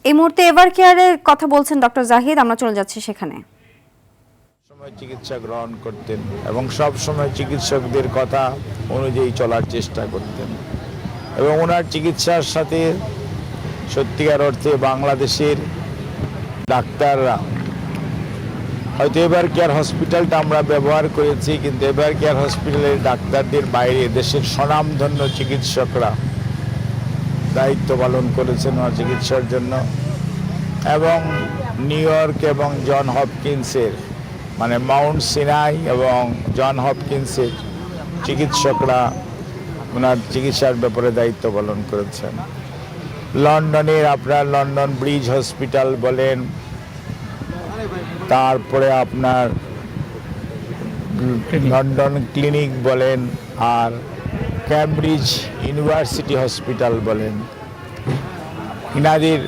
এই মুহূর্তে এভার কেয়ারের কথা বলছেন ডক্টর জাহিদ, আমরা চলে যাচ্ছি সেখানে। সময় চিকিৎসা গ্রহণ করতেন এবং সব সময় চিকিৎসকদের কথা অনুযায়ী চলার চেষ্টা করতেন এবং ওনার চিকিৎসার সাথে সত্যিকার অর্থে বাংলাদেশের ডাক্তাররা হয়তো এভার কেয়ার হসপিটালটা আমরা ব্যবহার করেছি, কিন্তু এভার কেয়ার হসপিটালের ডাক্তারদের বাইরে দেশের স্বনামধন্য চিকিৎসকরা দায়িত্ব পালন করেছেন ওনার চিকিৎসার জন্য। এবং নিউ ইয়র্ক এবং জন হপকিন্সের মানে মাউন্ট সিনাই এবং জন হপকিন্সের চিকিৎসকরা ওনার চিকিৎসার ব্যাপারে দায়িত্ব পালন করেছেন। লন্ডনের আপনার লন্ডন ব্রিজ হসপিটাল বলেন, তারপরে আপনার লন্ডন ক্লিনিক বলেন, আর ক্যামব্রিজ ইউনিভার্সিটি হসপিটাল বলেন, ইনাদের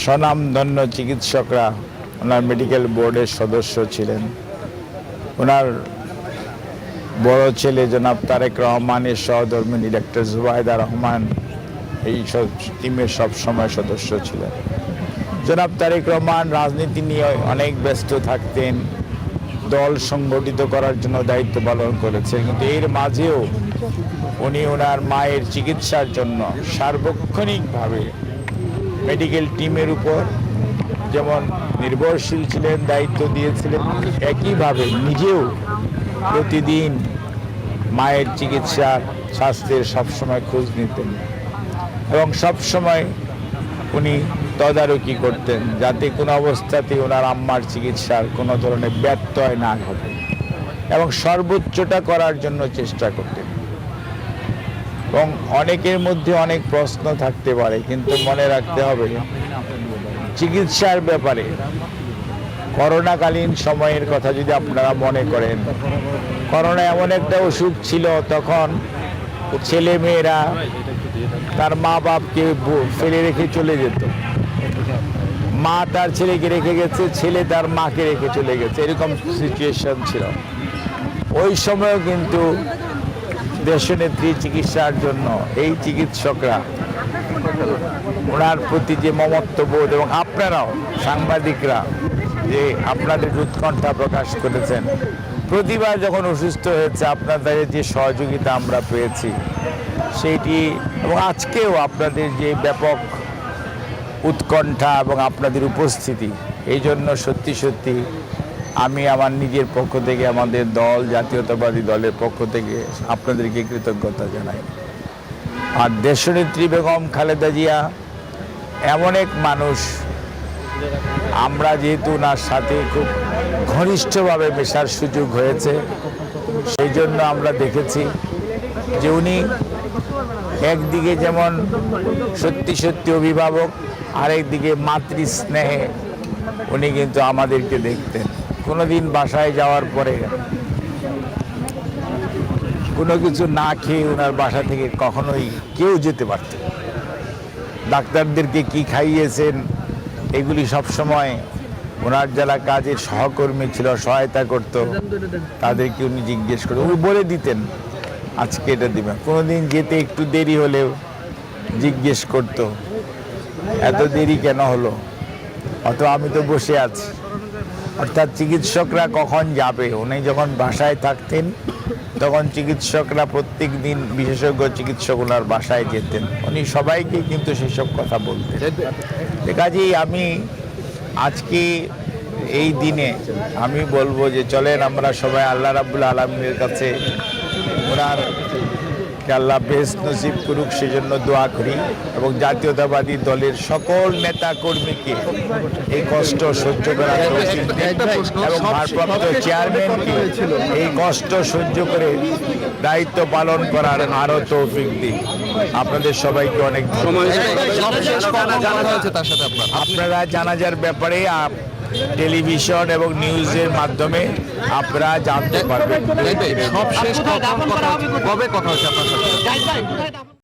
স্বনামধন্য চিকিৎসকরা ওনার মেডিকেল বোর্ডের সদস্য ছিলেন। ওনার বড় ছেলে জনাব তারেক রহমানের সহধর্মিণী ডাক্তার জুবাইদা রহমান এই সব টিমের সবসময় সদস্য ছিলেন। জনাব তারেক রহমান রাজনীতি নিয়ে অনেক ব্যস্ত থাকতেন, দল সংগঠিত করার জন্য দায়িত্ব পালন করেছেন, কিন্তু এর মাঝেও উনি ওনার মায়ের চিকিৎসার জন্য সার্বক্ষণিকভাবে মেডিকেল টিমের উপর যেমন নির্ভরশীল ছিলেন, দায়িত্ব দিয়েছিলেন, একইভাবে নিজেও প্রতিদিন মায়ের চিকিৎসার স্বাস্থ্যের সবসময় খোঁজ নিতেন এবং সবসময় উনি তদারকি করতেন যাতে কোনো অবস্থাতেই ওনার আম্মার চিকিৎসার কোনো ধরনের ব্যত্যয় না ঘটে এবং সর্বোচ্চটা করার জন্য চেষ্টা করতেন। এবং অনেকের মধ্যে অনেক প্রশ্ন থাকতে পারে, কিন্তু মনে রাখতে হবে চিকিৎসার ব্যাপারে করোনাকালীন সময়ের কথা যদি আপনারা মনে করেন, করোনা এমন একটা অসুখ ছিল, তখন ছেলে মেয়েরা তার মা বাপকে ফেলে রেখে চলে যেত, মা তার ছেলেকে রেখে গেছে, ছেলে তার মাকে রেখে চলে গেছে, এরকম সিচুয়েশন ছিল। ওই সময়ও কিন্তু দেশনেত্রী চিকিৎসার জন্য এই চিকিৎসকরা ওনার প্রতি যে মমত্ববোধ এবং আপনারাও সাংবাদিকরা যে আপনাদের উৎকণ্ঠা প্রকাশ করেছেন, প্রতিবার যখন অসুস্থ হয়েছে আপনাদের যে সহযোগিতা আমরা পেয়েছি সেইটি, এবং আজকেও আপনাদের যে ব্যাপক উৎকণ্ঠা এবং আপনাদের উপস্থিতি, এই জন্য সত্যি সত্যি আমি আমার নিজের পক্ষ থেকে, আমাদের দল জাতীয়তাবাদী দলের পক্ষ থেকে আপনাদেরকে কৃতজ্ঞতা জানাই। আর দেশনেত্রী বেগম খালেদা জিয়া এমন এক মানুষ, আমরা যেহেতু ওনার সাথে খুব ঘনিষ্ঠভাবে মেশার সুযোগ হয়েছে, সেই জন্য আমরা দেখেছি যে উনি একদিকে যেমন সত্যি সত্যি অভিভাবক, আরেকদিকে মাতৃস্নেহে উনি কিন্তু আমাদেরকে দেখতেন। কোনোদিন বাসায় যাওয়ার পরে কোনো কিছু না খেয়ে ওনার বাসা থেকে কখনোই কেউ যেতে পারত না। ডাক্তারদেরকে কি খাইয়েছেন এগুলি সবসময় ওনার যারা কাজের সহকর্মী ছিল, সহায়তা করত, তাদেরকে উনি জিজ্ঞেস করে উনি বলে দিতেন আজকে এটা দিবেন। কোনোদিন যেতে একটু দেরি হলেও জিজ্ঞেস করত এত দেরি কেন হলো, অত আমি তো বসে আছি। অর্থাৎ চিকিৎসকরা কখন যাবে, উনি যখন বাসায় থাকতেন তখন চিকিৎসকরা প্রত্যেক দিন বিশেষজ্ঞ চিকিৎসক ওনার বাসায় যেতেন, উনি সবাইকে কিন্তু সেসব কথা বলতেন। কাজেই আমি আজকে এই দিনে আমি বলবো যে চলেন আমরা সবাই আল্লাহ রাব্বুল আলামিনের কাছে ওনার আল্লাহ বেহেশত নসিব করুক সেজন্য দোয়া করি, এবং জাতীয়তাবাদী দলের সকল নেতা কর্মীকে এই কষ্ট সহ্য করার তৌফিক দিন এবং ভারপ্রাপ্ত চেয়ারম্যানকে এই কষ্ট সহ্য করে দায়িত্ব পালন করার আরও তৌফিক দিন। আপনাদের সবাইকে অনেক আপনারা জানাজার ব্যাপারে টেলিভিশন এবং নিউজের মাধ্যমে আপনারা জানতে পারবেন। সবশেষ কবে কথা হচ্ছে আপনার সাথে?